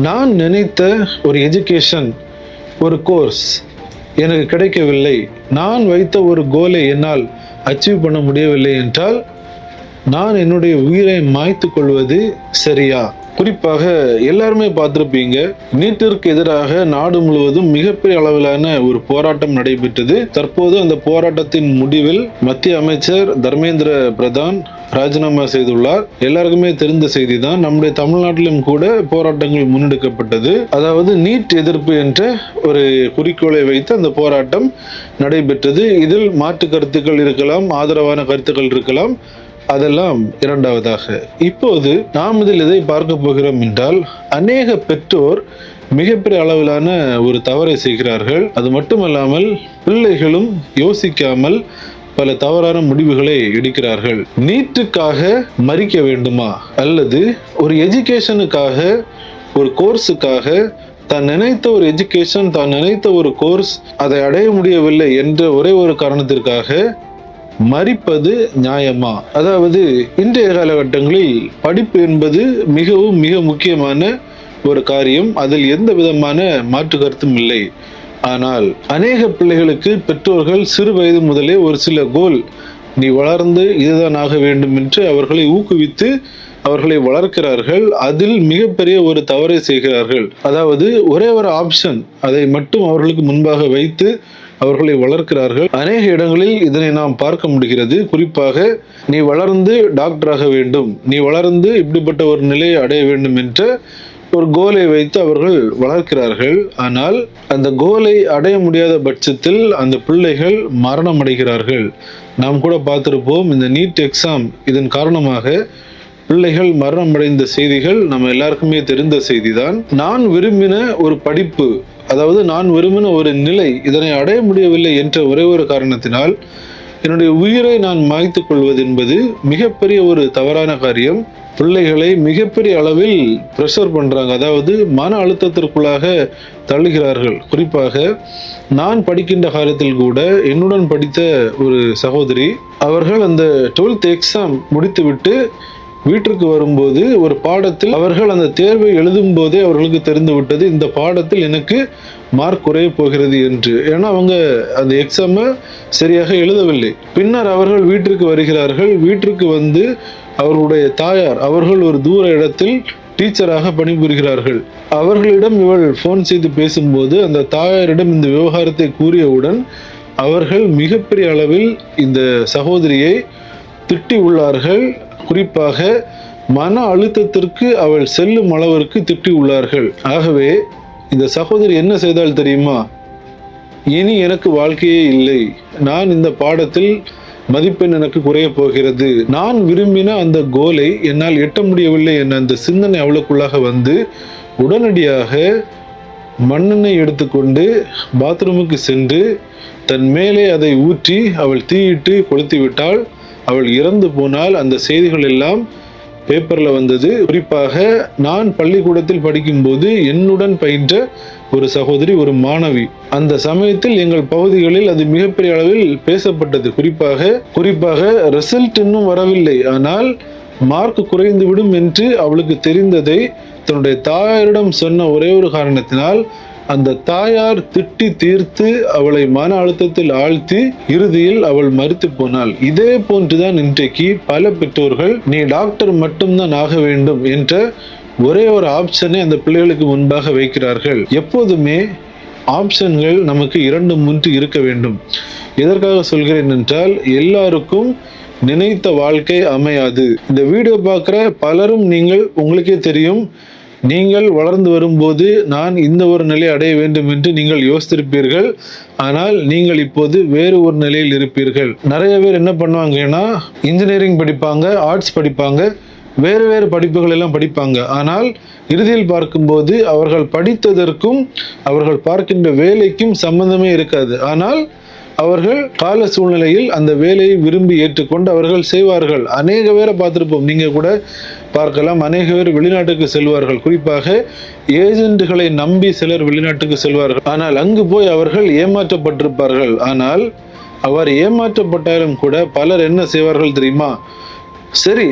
நான் நினைத்த ஒரு எஜுகேஷன், ஒரு கோர்ஸ் எனக்கு கிடைக்கவில்லை, நான் வைத்த ஒரு கோலை என்னால் அச்சீவ் பண்ண முடியவில்லை என்றால் நான் என்னுடைய உயிரை மாய்த்து கொள்வது சரியா? குறிப்பாக எல்லாருமே பார்த்திருப்பீங்க, நீட்டிற்கு எதிராக நாடு முழுவதும் மிகப்பெரிய அளவிலான ஒரு போராட்டம் நடைபெற்றது. தற்போது அந்த போராட்டத்தின் முடிவில் மத்திய அமைச்சர் தர்மேந்திர பிரதான் ராஜினாமா செய்துள்ளார். எல்லாருக்குமே தெரிந்த செய்தி தான். நம்முடைய தமிழ்நாட்டிலும் கூட போராட்டங்கள் முன்னெடுக்கப்பட்டது. அதாவது நீட் எதிர்ப்பு என்ற ஒரு குறிக்கோளை வைத்து அந்த போராட்டம் நடைபெற்றது. இதில் மாற்று கருத்துக்கள் இருக்கலாம், ஆதரவான கருத்துக்கள் இருக்கலாம், அதெல்லாம் இரண்டாவதாக. இப்போது நாம் இதில் எதை பார்க்க போகிறோம் என்றால், அநேக பெற்றோர் மிகப்பெரிய அளவிலான ஒரு தவறை செய்கிறார்கள். அது மட்டுமல்லாமல் பிள்ளைகளும் யோசிக்காமல் பல தவறான முடிவுகளை எடுக்கிறார்கள். நீட்டுக்காக மறிக்க வேண்டுமா, அல்லது ஒரு எஜுகேஷனுக்காக, ஒரு கோர்ஸுக்காக, தான் நினைத்த ஒரு எஜுகேஷன், தான் நினைத்த ஒரு கோர்ஸ் அதை அடைய முடியவில்லை என்ற ஒரே ஒரு காரணத்திற்காக மறிப்பது நியாயமா? அதாவது இன்றைய காலகட்டங்களில் படிப்பு என்பது மிக முக்கியமான ஒரு காரியம். அதில் எந்த விதமான மாற்று கருத்தும் இல்லை. ஆனால் அநேக பிள்ளைகளுக்கு பெற்றோர்கள் சிறு வயது முதலே ஒரு சில கோல், நீ வளர்ந்து இதுதான் ஆக வேண்டும் என்று அவர்களை ஊக்குவித்து அவர்களை வளர்க்கிறார்கள். அதில் மிகப்பெரிய ஒரு தவறை செய்கிறார்கள். அதாவது ஒரே ஒரு ஆப்ஷன், அதை மட்டும் அவர்களுக்கு முன்பாக வைத்து அவர்களை வளர்க்கிறார்கள். அநேக இடங்களில் இதனை நாம் பார்க்க முடிகிறது. குறிப்பாக நீ வளர்ந்து டாக்டராக வேண்டும், நீ வளர்ந்து இப்படிப்பட்ட ஒரு நிலையை அடைய வேண்டும் என்ற ஒரு கோலை வைத்து அவர்கள் வளர்க்கிறார்கள். ஆனால் அந்த கோலை அடைய முடியாத பட்சத்தில் அந்த பிள்ளைகள் மரணம் அடைகிறார்கள். நாம் கூட பார்த்திருப்போம், இந்த நீட் எக்ஸாம் இதன் காரணமாக பிள்ளைகள் மரணம் அடைந்த செய்திகள் நம்ம எல்லாருக்குமே தெரிந்த செய்திதான். நான் விரும்பின ஒரு படிப்பு, அதாவது நான் விரும்பின ஒரு நிலை, இதனை அடைய முடியவில்லை என்ற ஒரே ஒரு காரணத்தினால் என்னுடைய உயிரை நான் மாய்த்துக் கொள்வது என்பது மிகப்பெரிய ஒரு தவறான காரியம். பிள்ளைகளை மிகப்பெரிய அளவில் ப்ரெஷர் பண்றாங்க, அதாவது மன அழுத்தத்திற்குள்ளாக தள்ளுகிறார்கள். குறிப்பாக நான் படிக்கின்ற காலத்தில் கூட என்னுடன் படித்த ஒரு சகோதரி, அவர்கள் அந்த 12th எக்ஸாம் முடித்துவிட்டு வீட்டிற்கு வரும்போது ஒரு பாடத்தில் அவர்கள் அந்த தேர்வை எழுதும் போதே அவர்களுக்கு தெரிந்து விட்டது, இந்த பாடத்தில் எனக்கு மார்க் குறைய போகிறது என்று. ஏன்னா அவங்க அந்த எக்ஸாமை சரியாக எழுதவில்லை. பின்னர் அவர்கள் வீட்டிற்கு வருகிறார்கள். வீட்டிற்கு வந்து அவர்களுடைய தாயார், அவர்கள் ஒரு தூர இடத்தில் டீச்சராக பணிபுரிகிறார்கள். அவர்களிடம் இவள் போன் செய்து பேசும்போது அந்த தாயாரிடம் இந்த விவகாரத்தை கூறியவுடன் அவர்கள் மிகப்பெரிய அளவில் இந்த சகோதரியை திட்டி உள்ளார்கள். குறிப்பாக மன அழுத்தத்திற்கு அவள் செல்லும் அளவிற்கு திட்டி உள்ளார்கள். ஆகவே இந்த சகோதரி என்ன செய்தால் தெரியுமா? இனி எனக்கு வாழ்க்கையே இல்லை, நான் இந்த பாடத்தில் மதிப்பெண் எனக்கு குறைய போகிறது, நான் விரும்பின அந்த கோலை என்னால் எட்ட முடியவில்லை என்ற அந்த சிந்தனை அவளுக்குள்ளாக வந்து உடனடியாக மண்ணெண்ணெய் எடுத்துக்கொண்டு பாத்ரூமுக்கு சென்று தன் மேலே அதை ஊற்றி அவள் தீயிட்டு கொளுத்தி விட்டாள். அவள் இறந்து போனால் அந்த செய்திகள் எல்லாம் பேப்பர்ல வந்தது. குறிப்பாக நான் பள்ளிக்கூடத்தில் படிக்கும்போது என்னுடன் பயின்ற ஒரு சகோதரி, ஒரு மாணவி, அந்த சமயத்தில் எங்கள் பகுதிகளில் அது மிகப்பெரிய அளவில் பேசப்பட்டது. குறிப்பாக ரிசல்ட் இன்னும் வரவில்லை, ஆனால் மார்க் குறைந்து விடும் என்று அவளுக்கு தெரிந்ததை தன்னுடைய தாயாரிடம் சொன்ன ஒரே ஒரு காரணத்தினால் அந்த தாயார் திட்டி தீர்த்து அவளை மன அழுத்தத்தில் ஆழ்த்தி இறுதியில் அவள் மரித்து போனாள். இதே போன்றுதான் இன்றைக்கு பல பெற்றோர்கள் நீ டாக்டர் மட்டும்தான் ஆக வேண்டும் என்ற ஒரே ஒரு ஆப்ஷனை அந்த பிள்ளைகளுக்கு முன்பாக வைக்கிறார்கள். எப்போதுமே ஆப்ஷன்கள் நமக்கு 2-3 இருக்க வேண்டும். எதற்காக சொல்கிறேன் என்றால், எல்லாருக்கும் நினைத்த வாழ்க்கை அமையாது. இந்த வீடியோ பார்க்குற பலரும் உங்களுக்கே தெரியும், நீங்கள் வளர்ந்து வரும்போது நான் இந்த ஒரு நிலை அடைய வேண்டும் என்று நீங்கள் யோசித்திருப்பீர்கள். ஆனால் நீங்கள் இப்போது வேறு ஒரு நிலையில் இருப்பீர்கள். நிறைய பேர் என்ன பண்ணுவாங்கன்னா, இன்ஜினியரிங் படிப்பாங்க, ஆர்ட்ஸ் படிப்பாங்க, வேறு படிப்புகள் எல்லாம் படிப்பாங்க. ஆனால் இறுதியில் பார்க்கும்போது அவர்கள் படித்ததற்கும் அவர்கள் பார்க்கின்ற வேலைக்கும் சம்பந்தமே இருக்காது. ஆனால் அவர்கள் கால சூழ்நிலையில் அந்த வேலையை விரும்பி ஏற்றுக்கொண்டு அவர்கள் செய்வார்கள். அநேக பேரை பார்த்திருப்போம், நீங்க கூட பார்க்கலாம். அநேக பேர் வெளிநாட்டுக்கு செல்வார்கள். குறிப்பாக ஏஜென்ட்களை நம்பி சிலர் வெளிநாட்டுக்கு செல்வார்கள். ஆனால் அங்கு போய் அவர்கள் ஏமாற்றப்பட்டிருப்பார்கள். ஆனால் அவர் ஏமாற்றப்பட்டாலும் கூட பலர் என்ன செய்வார்கள் தெரியுமா? சரி,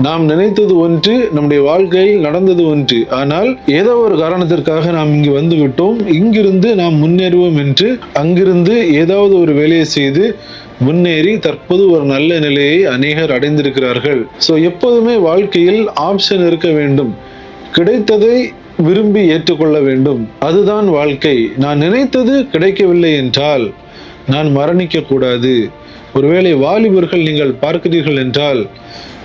நாம் நினைத்தது ஒன்று, நம்முடைய வாழ்க்கையில் நடந்தது ஒன்று. ஆனால் ஏதோ ஒரு காரணத்திற்காக நாம் இங்கு வந்து விட்டோம், இங்கிருந்து நாம் முன்னேறுவோம் என்று அங்கிருந்து ஏதாவது ஒரு வேலையை செய்து முன்னேறி தற்போது ஒரு நல்ல நிலையை அநேகர் அடைந்திருக்கிறார்கள். ஸோ எப்போதுமே வாழ்க்கையில் ஆப்ஷன் இருக்க வேண்டும். கிடைத்ததை விரும்பி ஏற்றுக்கொள்ள வேண்டும். அதுதான் வாழ்க்கை. நான் நினைத்தது கிடைக்கவில்லை என்றால் நான் மரணிக்க கூடாது. ஒருவேளை வாலிபர்கள் நீங்கள் பார்க்கிறீர்கள் என்றால்,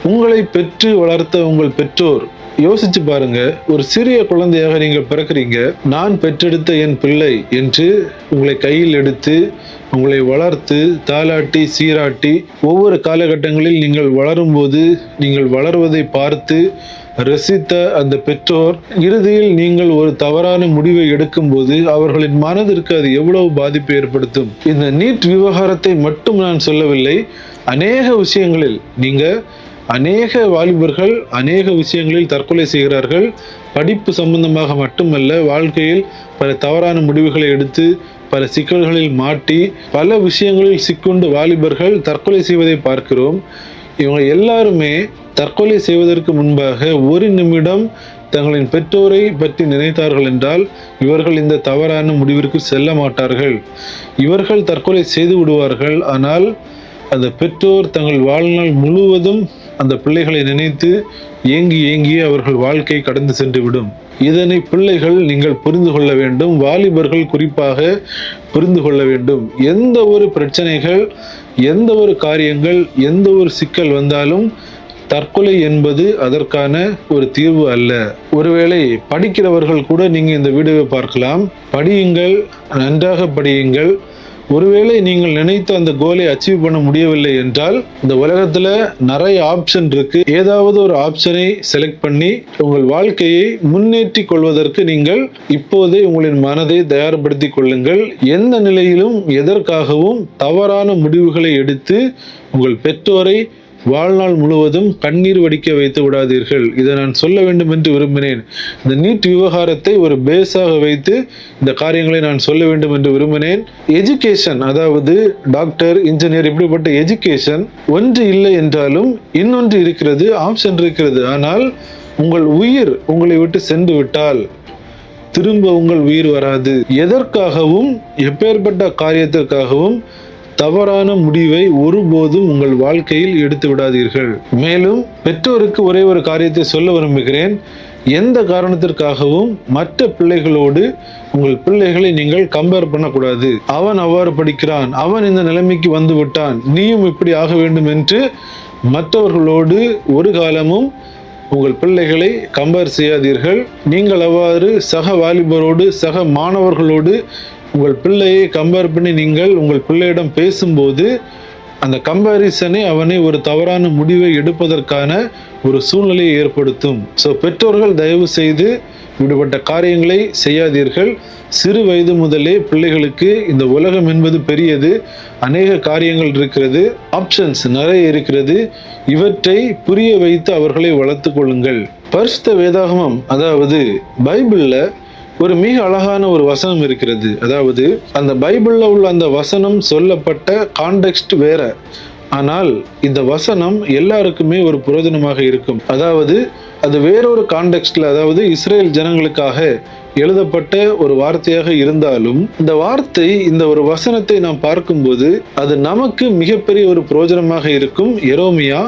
உங்களை பெற்று வளர்த்த உங்கள் பெற்றோர் யோசிச்சு பாருங்க. ஒரு சிறிய குழந்தையாக நீங்கள் பிறக்கிறீங்க. நான் பெற்றெடுத்த என் பிள்ளை என்று உங்களை கையில் எடுத்து உங்களை வளர்த்து தாலாட்டி சீராட்டி ஒவ்வொரு காலகட்டங்களில் நீங்கள் வளரும் போது நீங்கள் வளர்வதை பார்த்து ரசித்த அந்த பெற்றோர் இறுதியில் நீங்கள் ஒரு தவறான முடிவை எடுக்கும் போது அவர்களின் மனதிற்கு அது எவ்வளவு பாதிப்பை ஏற்படுத்தும். இந்த நீட் விவகாரத்தை மட்டும் நான் சொல்லவில்லை. அநேக விஷயங்களில் அநேக வாலிபர்கள் அநேக விஷயங்களில் தற்கொலை செய்கிறார்கள். படிப்பு சம்பந்தமாக மட்டுமல்ல, வாழ்க்கையில் பல தவறான முடிவுகளை எடுத்து பல சிக்கல்களில் மாட்டி பல விஷயங்களில் சிக்கொண்டு வாலிபர்கள் தற்கொலை செய்வதை பார்க்கிறோம். இவங்க எல்லாருமே தற்கொலை செய்வதற்கு முன்பாக ஒரு நிமிடம் தங்களின் பெற்றோரை பற்றி நினைத்தார்கள் என்றால் இவர்கள் இந்த தவறான முடிவிற்கு செல்ல மாட்டார்கள். இவர்கள் தற்கொலை செய்து விடுவார்கள். ஆனால் அந்த பெற்றோர் தங்கள் வாழ்நாள் முழுவதும் அந்த பிள்ளைகளை நினைத்து ஏங்கி ஏங்கி அவர்கள் வாழ்க்கை கடந்து சென்று விடும். இதனை பிள்ளைகள் நீங்கள் புரிந்து கொள்ள வேண்டும். வாலிபர்கள் குறிப்பாக புரிந்து கொள்ள வேண்டும். எந்த ஒரு பிரச்சனைகள், எந்த ஒரு காரியங்கள், எந்த ஒரு சிக்கல் வந்தாலும் தற்கொலை என்பது அதற்கான ஒரு தீர்வு அல்ல. ஒருவேளை படிக்கிறவர்கள் கூட நீங்க இந்த வீடியோவை பார்க்கலாம். படியுங்கள், நன்றாக படியுங்கள். ஒருவேளை நீங்கள் நினைத்த அந்த கோலை அச்சீவ் பண்ண முடியவில்லை என்றால் இந்த உலகத்துல நிறைய ஆப்ஷன் இருக்கு. ஏதாவது ஒரு ஆப்ஷனை செலக்ட் பண்ணி உங்கள் வாழ்க்கையை முன்னேற்றி கொள்வதற்கு நீங்கள் இப்போதே உங்களின் மனதை தயார்படுத்திக் கொள்ளுங்கள். எந்த நிலையிலும் எதற்காகவும் தவறான முடிவுகளை எடுத்து உங்கள் பெற்றோரை வாழ்நாள் முழுவதும் கண்ணீர் வடிக்க வைத்து விடாதீர்கள். இதை நான் சொல்ல வேண்டும் என்று விரும்பினேன். இந்த நீட் விவகாரத்தை ஒரு பேஸாக வைத்து இந்த காரியங்களை நான் சொல்ல வேண்டும் என்று விரும்பினேன். எஜுகேஷன், அதாவது டாக்டர், இன்ஜினியர், இப்படிப்பட்ட எஜுகேஷன் ஒன்று இல்லை என்றாலும் இன்னொன்று இருக்கிறது, ஆப்ஷன் இருக்கிறது. ஆனால் உங்கள் உயிர் உங்களை விட்டு சென்று விட்டால் திரும்ப உங்கள் உயிர் வராது. எதற்காகவும் எப்பேற்பட்ட காரியத்திற்காகவும் தவறான முடிவை ஒருபோதும் உங்கள் வாழ்க்கையில் எடுத்து விடாதீர்கள். மேலும் பெற்றோருக்கு ஒரே ஒரு காரியத்தை சொல்ல விரும்புகிறேன். எந்த காரணத்திற்காகவும் மற்ற பிள்ளைகளோடு உங்கள் பிள்ளைகளை நீங்கள் கம்பேர் பண்ணக்கூடாது. அவன் அவ்வாறு படிக்கிறான், அவன் இந்த நிலைமைக்கு வந்து விட்டான், நீயும் இப்படி ஆக வேண்டும் என்று மற்றவர்களோடு ஒரு காலமும் உங்கள் பிள்ளைகளை கம்பேர் செய்யாதீர்கள். நீங்கள் அவ்வாறு சக வாலிபரோடு சக மாணவர்களோடு உங்கள் பிள்ளையை கம்பேர் பண்ணி நீங்கள் உங்கள் பிள்ளையிடம் பேசும்போது அந்த கம்பேரிசனை அவனை ஒரு தவறான முடிவை எடுப்பதற்கான ஒரு சூழ்நிலையை ஏற்படுத்தும். ஸோ பெற்றோர்கள் தயவு செய்து இப்படிப்பட்ட காரியங்களை செய்யாதீர்கள். சிறு வயது முதலே பிள்ளைகளுக்கு இந்த உலகம் என்பது பெரியது, அநேக காரியங்கள் இருக்கிறது, ஆப்ஷன்ஸ் நிறைய இருக்கிறது. இவற்றை புரிய வைத்து அவர்களை வளர்த்து கொள்ளுங்கள். பரிசுத்த வேதாகமம், அதாவது பைபிள்ல ஒரு மிக அழகான ஒரு வசனம் இருக்கிறது. அதாவது அந்த பைபிள்ல உள்ள அந்த வசனம் சொல்லப்பட்ட கான்டெக்ஸ்ட் வேற, ஆனால் இந்த வசனம் எல்லாருக்குமே ஒரு பிரயோஜனமாக இருக்கும். அதாவது அது வேறொரு கான்டெக்ஸ்ட்ல, அதாவது இஸ்ரேல் ஜனங்களுக்காக எழுதப்பட்ட ஒரு வார்த்தையாக இருந்தாலும் இந்த வார்த்தை, இந்த ஒரு வசனத்தை நாம் பார்க்கும்போது அது நமக்கு மிகப்பெரிய ஒரு பிரயோஜனமாக இருக்கும். எரோமியா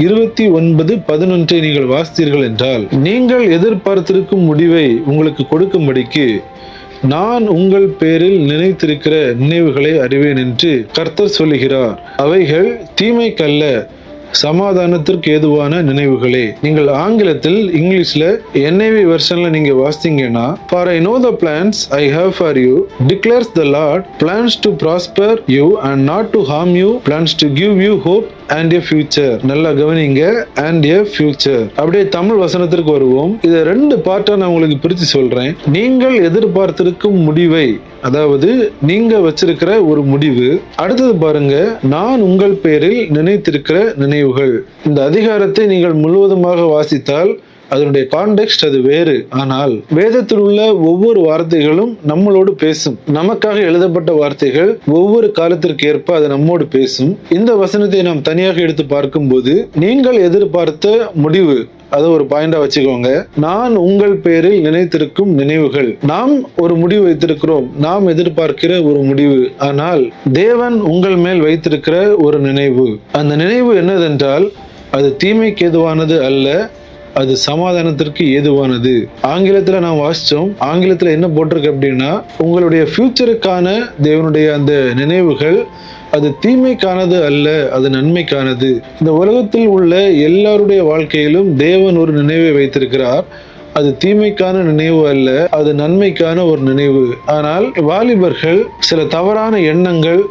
29:11 நீங்கள் வாசித்தீர்கள் என்றால், நீங்கள் எதிர்பார்த்திருக்கும் முடிவை உங்களுக்கு கொடுக்கும்படிக்கு நான் உங்கள் பேரில் நினைத்திருக்கிற நினைவுகளை அறிவேன் என்று கர்த்தர் சொல்லுகிறார். அவைகள் தீமைக்கல்ல, சமாதானத்திற்கு ஏதுவான நினைவுகளே. நீங்கள் ஆங்கிலத்தில், இங்கிலீஷ்ல NIV வெர்ஷன்ல நீங்க வாசித்தீங்கன்னா, for I know the plans I have for you declares the Lord, plans to prosper you and not to harm you, plans to give you hope and a future. நல்லா கவனிங்க, and a future. அப்படியே தமிழ் வசனத்திற்கு வருவோம். இதை 2 பார்ட்டா நான் உங்களுக்கு பிரித்து சொல்றேன். நீங்கள் எதிர்பார்த்திருக்கும் முடிவை, அதாவது நீங்க வச்சிருக்கிற ஒரு முடிவு. அடுத்தது பாருங்க, நான் உங்கள் பேரில் நினைத்திருக்கிற நினைவுகள். இந்த அதிகாரத்தை நீங்கள் முழுவதுமாக வாசித்தால் அதனுடைய கான்டெக்ஸ்ட் அது வேறு. ஆனால் வேதத்தில் உள்ள ஒவ்வொரு வார்த்தைகளும் நம்மளோடு பேசும். நமக்காக எழுதப்பட்ட வார்த்தைகள் ஒவ்வொரு காலத்திற்கு ஏற்ப அது நம்மோடு பேசும். இந்த வசனத்தை நாம் தனியாக எடுத்து பார்க்கும்போது, நீங்கள் எதிர்பார்த்த முடிவு, அதை ஒரு பாயிண்டா வச்சுக்கோங்க. நான் உங்கள் பேரில் நினைத்திருக்கும் நினைவுகள். நாம் ஒரு முடிவு வைத்திருக்கிறோம், நாம் எதிர்பார்க்கிற ஒரு முடிவு. ஆனால் தேவன் உங்கள் மேல் வைத்திருக்கிற ஒரு நினைவு. அந்த நினைவு என்னதென்றால், அது தீமைக்கு ஏதுவானது அல்ல, அது சமாதானத்திற்கு ஏதுவானது. ஆங்கிலத்துல நான் வாசிச்சோம். ஆங்கிலத்துல என்ன போட்டிருக்கு அப்படின்னா, உங்களுடைய ஃபியூச்சருக்கான தேவனுடைய அந்த நினைவுகள் அது தீமைக்கானது அல்ல, அது நன்மைக்கானது. இந்த உலகத்தில் உள்ள எல்லாருடைய வாழ்க்கையிலும் தேவன் ஒரு நினைவை வைத்திருக்கிறார். அது தீமைக்கான நினைவு அல்ல, அது நன்மைக்கான ஒரு நினைவு. ஆனால் வாலிபர்கள் சில தவறான எண்ணங்கள்,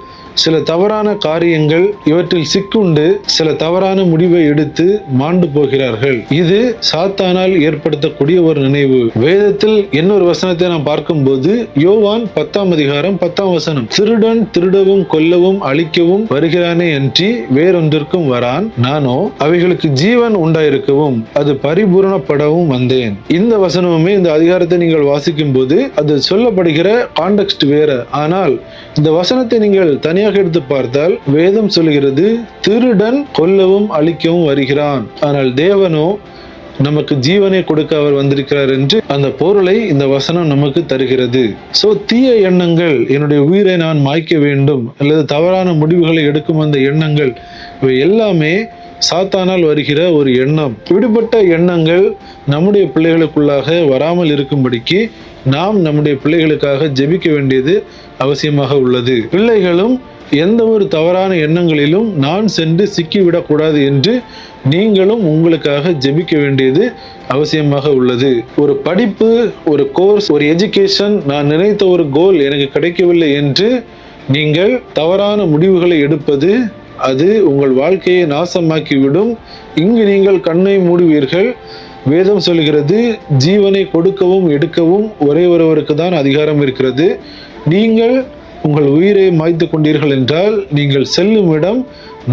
சில தவறான காரியங்கள் இவற்றில் சிக்குண்டு சில தவறான முடிவை எடுத்து மாண்டு போகிறார்கள். இது சாத்தானால் ஏற்படுத்தக்கூடிய ஒரு நினைவு. வேதத்தில் இன்னொரு வசனத்தை நாம் பார்க்கும்போது, யோவான் 10:10 திருடன் திருடவும் கொல்லவும் அழிக்கவும் வருகிறானே அன்றி வேறொன்றிற்கும் வரான். நானோ அவைகளுக்கு ஜீவன் உண்டாயிருக்கவும் அது பரிபூரணப்படவும் வந்தேன். இந்த வசனமுமே, இந்த அதிகாரத்தை நீங்கள் வாசிக்கும் போது அது சொல்லப்படுகிற கான்டெக்ஸ்ட் வேற. ஆனால் இந்த வசனத்தை நீங்கள் தனியாக எடுத்து பார்த்தால் வேதம் சொல்கிறது, திருடன் கொல்லவும் அழிக்கவும் வருகிறான், ஆனால் தேவனோ நமக்கு ஜீவனை கொடுக்க அவர் வந்திருக்கிறார் என்று அந்த பொருளை இந்த வசனம் நமக்கு தருகிறது. சோ தீய எண்ணங்கள், என்னுடைய உயிரை நான் மாய்க்க வேண்டும் அல்லது தவறான முடிவுகளை எடுக்கும் அந்த எண்ணங்கள், இவை எல்லாமே சாத்தானால் வருகிற ஒரு எண்ணம். இப்படிப்பட்ட எண்ணங்கள் நம்முடைய பிள்ளைகளுக்குள்ளாக வராமல் இருக்கும்படிக்கு நாம் நம்முடைய பிள்ளைகளுக்காக ஜெபிக்க வேண்டியது அவசியமாக உள்ளது. பிள்ளைகளும் எந்த ஒரு தவறான எண்ணங்களிலும் நான் சென்று சிக்கிவிடக்கூடாது என்று நீங்களும் உங்களுக்காக ஜெபிக்க வேண்டியது அவசியமாக உள்ளது. ஒரு படிப்பு, ஒரு கோர்ஸ், ஒரு எஜுகேஷன், நான் நினைத்த ஒரு கோல் எனக்கு கிடைக்கவில்லை என்று நீங்கள் தவறான முடிவுகளை எடுப்பது, அது உங்கள் வாழ்க்கையை நாசமாக்கிவிடும். இங்கு நீங்கள் கண்ணை மூடுவீர்கள். வேதம் சொல்கிறது, ஜீவனை கொடுக்கவும் எடுக்கவும் ஒரே ஒருவருக்கு தான் அதிகாரம் இருக்கிறது. நீங்கள் உங்கள் உயிரை மாய்த்து கொண்டீர்கள் என்றால் நீங்கள் செல்லும் இடம்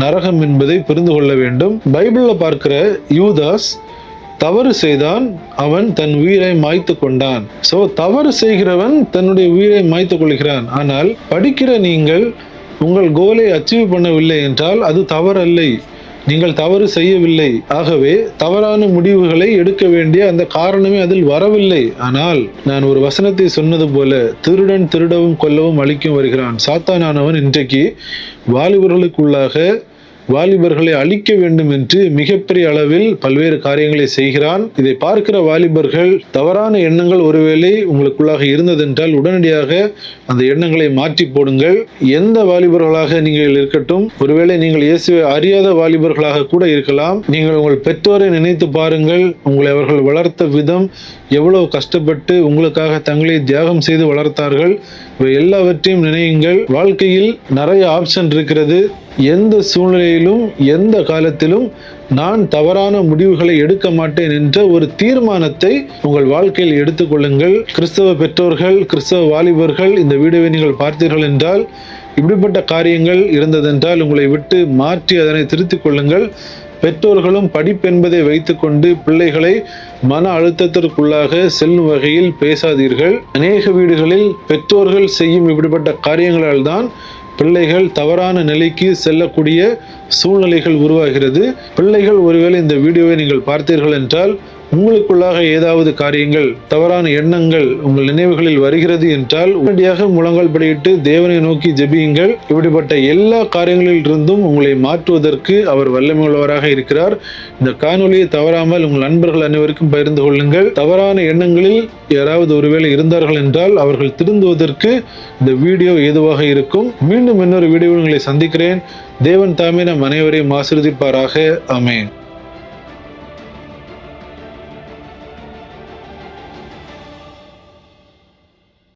நரகம் என்பதை புரிந்து கொள்ள வேண்டும். பைபிள்ல பார்க்கிற யூதாஸ் தவறு செய்தான், அவன் தன் உயிரை மாய்த்து கொண்டான். சோ தவறு செய்கிறவன் தன்னுடைய உயிரை மாய்த்து கொள்கிறான். ஆனால் படிக்கிற நீங்கள் உங்கள் கோலை அச்சீவ் பண்ணவில்லை என்றால் அது தவறல்ல, நீங்கள் தவறு செய்யவில்லை. ஆகவே தவறான முடிவுகளை எடுக்க வேண்டிய அந்த காரணமே அதில் வரவில்லை. ஆனால் நான் ஒரு வசனத்தை சொன்னது போல, திருடன் திருடவும் கொல்லவும் அழிக்கும் வருகிறான். சாத்தானானவன் இன்றைக்கு வாலிபர்களை அழிக்க வேண்டும் என்று மிகப்பெரிய அளவில் பல்வேறு காரியங்களை செய்கிறான். இதை பார்க்கிற வாலிபர்கள், தவறான எண்ணங்கள் ஒருவேளை உங்களுக்குள்ளாக இருந்ததென்றால் உடனடியாக அந்த எண்ணங்களை மாற்றி போடுங்கள். எந்த வாலிபர்களாக நீங்கள் இருக்கட்டும், ஒருவேளை நீங்கள் இயேசுவை அறியாத வாலிபர்களாக கூட இருக்கலாம். நீங்கள் உங்கள் பெற்றோரை நினைத்து பாருங்கள். உங்களை அவர்கள் வளர்த்த விதம், எவ்வளவு கஷ்டப்பட்டு உங்களுக்காக தங்களை தியாகம் செய்து வளர்த்தார்கள். இவை எல்லாவற்றையும் நினையுங்கள். வாழ்க்கையில் நிறைய ஆப்ஷன் இருக்கிறது. எந்த சூழ்நிலையிலும் எந்த காலத்திலும் நான் தவறான முடிவுகளை எடுக்க மாட்டேன் என்ற ஒரு தீர்மானத்தை உங்கள் வாழ்க்கையில் எடுத்துக்கொள்ளுங்கள். கிறிஸ்தவ பெற்றோர்கள், கிறிஸ்தவ வாலிபர்கள், இந்த வீடியோவை நீங்கள் பார்த்தீர்கள் என்றால், இப்படிப்பட்ட காரியங்கள் இருந்ததென்றால் உங்களை விட்டு மாற்றி அதனை திருத்திக் கொள்ளுங்கள். பெற்றோர்களும் படிப்பென்பதை வைத்துக்கொண்டு பிள்ளைகளை மன அழுத்தத்திற்குள்ளாக செல்லும் வகையில் பேசாதீர்கள். அநேக வீடுகளில் பெற்றோர்கள் செய்யும் இப்படிப்பட்ட காரியங்களால் தான் பிள்ளைகள் தவறான நிலைக்கு செல்லக்கூடிய சூழ்நிலைகள் உருவாகிறது. பிள்ளைகள் ஒருவேளை இந்த வீடியோவை நீங்கள் பார்த்தீர்கள் என்றால், உங்களுக்குள்ளாக ஏதாவது காரியங்கள், தவறான எண்ணங்கள் உங்கள் நினைவுகளில் வருகிறது என்றால் உடனடியாக முழங்கால் படியிட்டு தேவனை நோக்கி ஜெபியுங்கள். இப்படிப்பட்ட எல்லா காரியங்களில் இருந்தும் உங்களை மாற்றுவதற்கு அவர் வல்லமை உள்ளவராக இருக்கிறார். இந்த காணொலியை தவறாமல் உங்கள் நண்பர்கள் அனைவருக்கும் பகிர்ந்து கொள்ளுங்கள். தவறான எண்ணங்களில் யாராவது ஒருவேளை இருந்தார்கள் என்றால் அவர்கள் திருந்துவதற்கு இந்த வீடியோ ஏதுவாக இருக்கும். மீண்டும் இன்னொரு வீடியோவில் உங்களை சந்திக்கிறேன். தேவன் தாமே நம் அனைவரையும் ஆசீர்வதிப்பாராக. ஆமென்.